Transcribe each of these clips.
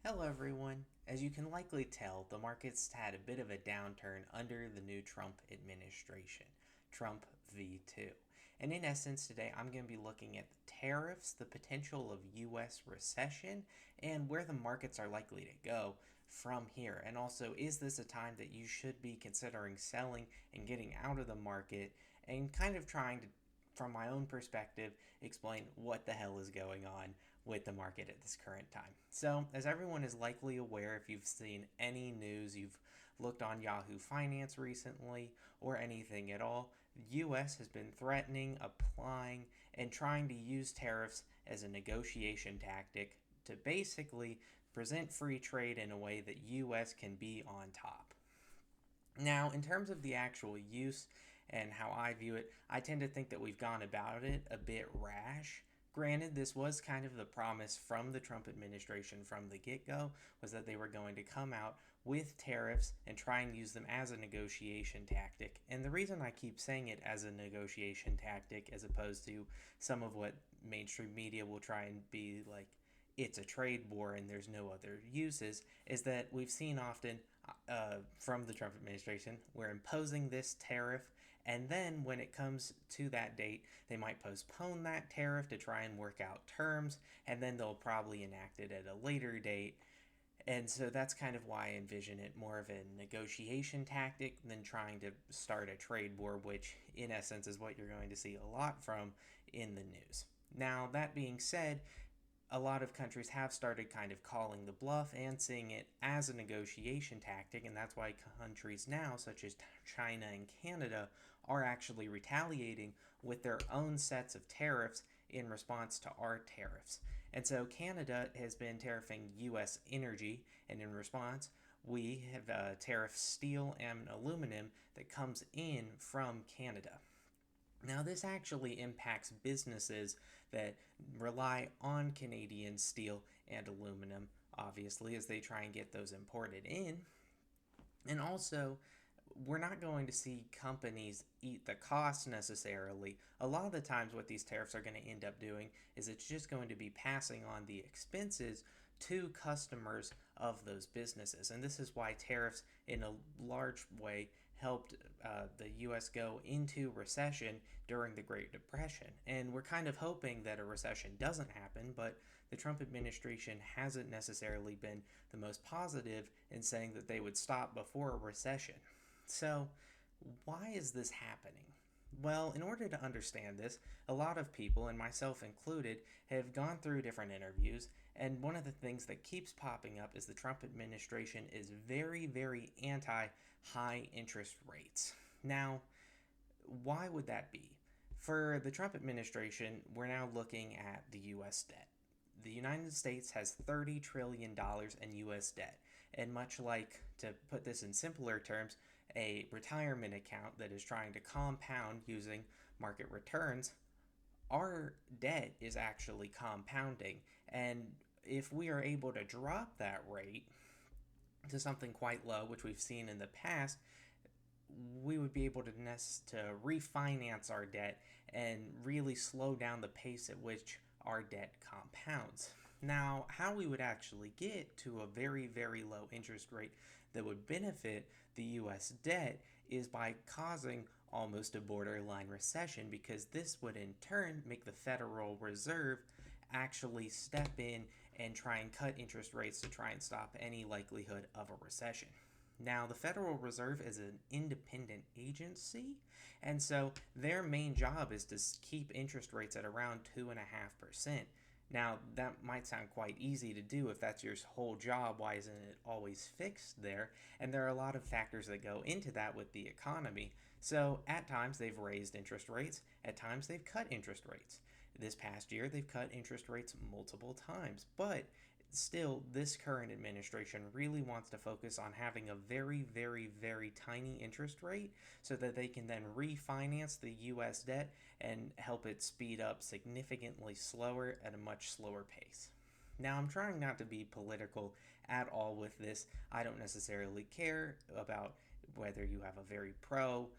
Hello, everyone. As you can likely tell, the market's had a bit of a downturn under the new Trump administration, Trump V2. And in essence, today I'm going to be looking at the tariffs, the potential of US recession, and where the markets are likely to go from here. And also, is this a time that you should be considering selling and getting out of the market and kind of trying to, from my own perspective, explain what the hell is going on with the market at this current time. So, as everyone is likely aware, if you've seen any news, you've looked on Yahoo Finance recently, or anything at all, the US has been threatening, applying, and trying to use tariffs as a negotiation tactic to basically present free trade in a way that US can be on top. Now, in terms of the actual use and how I view it, I tend to think that we've gone about it a bit rash. Granted, this was kind of the promise from the Trump administration from the get go, was that they were going to come out with tariffs and try and use them as a negotiation tactic. And the reason I keep saying it as a negotiation tactic as opposed to some of what mainstream media will try and be like, it's a trade war and there's no other uses, is that we've seen often from the Trump administration, we're imposing this tariff, and then when it comes to that date, they might postpone that tariff to try and work out terms, and then they'll probably enact it at a later date. And so that's kind of why I envision it more of a negotiation tactic than trying to start a trade war, which in essence is what you're going to see a lot from in the news. Now, that being said, a lot of countries have started kind of calling the bluff and seeing it as a negotiation tactic, and that's why countries now, such as China and Canada, are actually retaliating with their own sets of tariffs in response to our tariffs. And so Canada has been tariffing US energy, and in response, we have tariffed steel and aluminum that comes in from Canada. Now, this actually impacts businesses that rely on Canadian steel and aluminum, obviously, as they try and get those imported in. And also, we're not going to see companies eat the cost necessarily. A lot of the times, what these tariffs are going to end up doing is it's just going to be passing on the expenses to customers of those businesses. And this is why tariffs, in a large way, helped the US go into recession during the Great Depression. And we're kind of hoping that a recession doesn't happen, but the Trump administration hasn't necessarily been the most positive in saying that they would stop before a recession. So, why is this happening? Well, in order to understand this, a lot of people, and myself included, have gone through different interviews, and one of the things that keeps popping up is the Trump administration is very, very anti high interest rates. Now, why would that be? For the Trump administration, we're now looking at the US debt. The United States has $30 trillion in US debt. And much like, to put this in simpler terms, a retirement account that is trying to compound using market returns, our debt is actually compounding. And if we are able to drop that rate to something quite low, which we've seen in the past, we would be able to refinance our debt and really slow down the pace at which our debt compounds. Now, how we would actually get to a very, very low interest rate that would benefit the US debt is by causing almost a borderline recession, because this would in turn make the Federal Reserve actually step in and try and cut interest rates to try and stop any likelihood of a recession. Now, the Federal Reserve is an independent agency, and so their main job is to keep interest rates at around 2.5%. Now, that might sound quite easy to do if that's your whole job. Why isn't it always fixed there? And there are a lot of factors that go into that with the economy. So, at times they've raised interest rates, at times they've cut interest rates. This past year, they've cut interest rates multiple times, but still, this current administration really wants to focus on having a very, very, very tiny interest rate so that they can then refinance the US debt and help it speed up significantly slower at a much slower pace. Now, I'm trying not to be political at all with this. I don't necessarily care about whether you have a very pro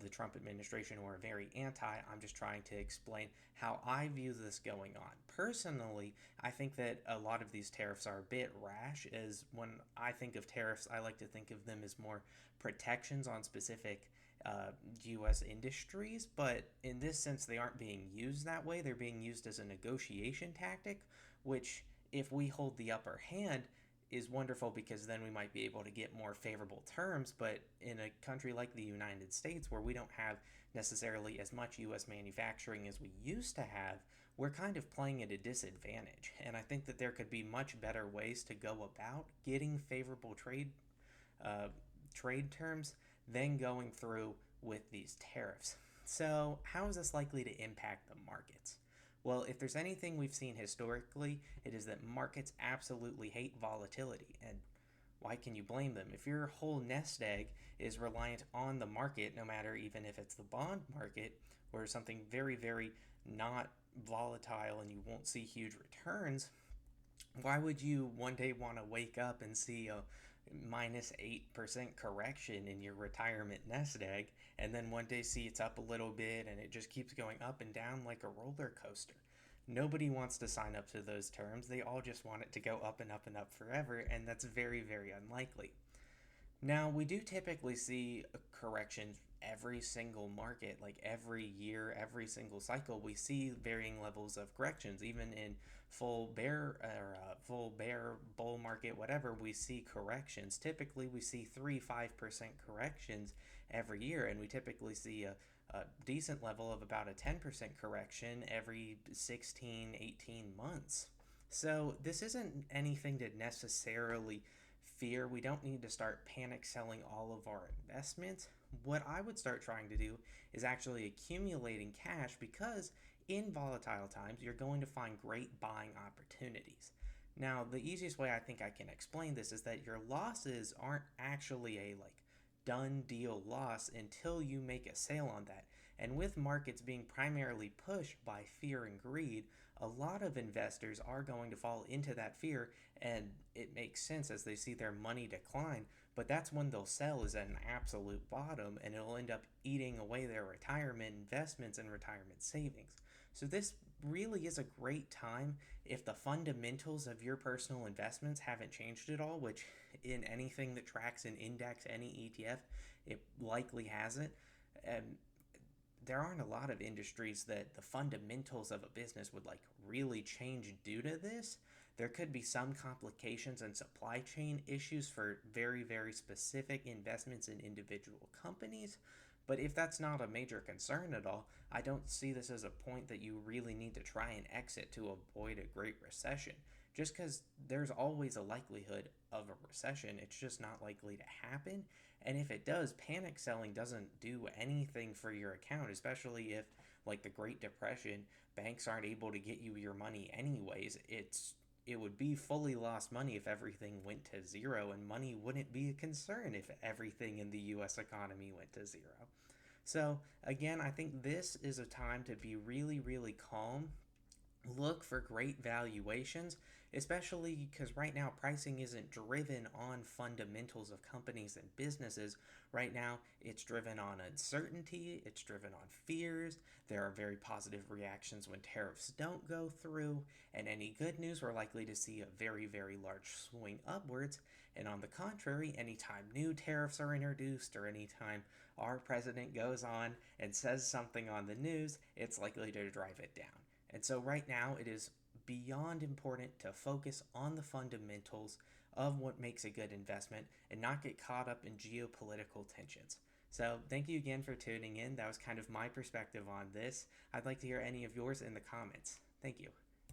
the Trump administration or are very anti. I'm just trying to explain how I view this going on. Personally, I think that a lot of these tariffs are a bit rash, as when I think of tariffs, I like to think of them as more protections on specific U.S. industries, but in this sense, they aren't being used that way. They're being used as a negotiation tactic, which, if we hold the upper hand, is wonderful because then we might be able to get more favorable terms. But in a country like the United States, where we don't have necessarily as much U.S. manufacturing as we used to have, we're kind of playing at a disadvantage. And I think that there could be much better ways to go about getting favorable uh, trade terms than going through with these tariffs. So, how is this likely to impact the markets? Well, if there's anything we've seen historically, it is that markets absolutely hate volatility. And why can you blame them? If your whole nest egg is reliant on the market, no matter even if it's the bond market or something very, very not volatile and you won't see huge returns, why would you one day want to wake up and see a -8% correction in your retirement nest egg, and then one day see it's up a little bit and it just keeps going up and down like a roller coaster? Nobody wants to sign up to those terms. They all just want it to go up and up and up forever, and that's very, very unlikely. Now, we do typically see corrections every single market, like every year, every single cycle. We see varying levels of corrections, even in full bear bull market, whatever. We see corrections. Typically, we see 3-5% corrections every year, and we typically see a decent level of about a 10% correction every 16, 18 months. So, this isn't anything to necessarily fear. We don't need to start panic selling all of our investments. What I would start trying to do is actually accumulating cash, because in volatile times, you're going to find great buying opportunities. Now, the easiest way I think I can explain this is that your losses aren't actually a done deal loss until you make a sale on that. And with markets being primarily pushed by fear and greed, a lot of investors are going to fall into that fear, and it makes sense as they see their money decline. But that's when they'll sell, is at an absolute bottom, and it'll end up eating away their retirement investments and retirement savings. So this really is a great time if the fundamentals of your personal investments haven't changed at all, which in anything that tracks an index, any ETF, it likely hasn't. And there aren't a lot of industries that the fundamentals of a business would really change due to this. There could be some complications and supply chain issues for very, very specific investments in individual companies. But if that's not a major concern at all, I don't see this as a point that you really need to try and exit to avoid a great recession. Just because there's always a likelihood of a recession, it's just not likely to happen. And if it does, panic selling doesn't do anything for your account, especially if, like the Great Depression, banks aren't able to get you your money anyways. It would be fully lost money if everything went to zero, and money wouldn't be a concern if everything in the US economy went to zero. So, again, I think this is a time to be really, really calm. Look for great valuations, especially because right now pricing isn't driven on fundamentals of companies and businesses. Right now, it's driven on uncertainty, it's driven on fears. There are very positive reactions when tariffs don't go through, and any good news, we're likely to see a very, very large swing upwards. And on the contrary, anytime new tariffs are introduced or anytime our president goes on and says something on the news, it's likely to drive it down. And so right now it is beyond important to focus on the fundamentals of what makes a good investment and not get caught up in geopolitical tensions. So thank you again for tuning in. That was kind of my perspective on this. I'd like to hear any of yours in the comments. Thank you.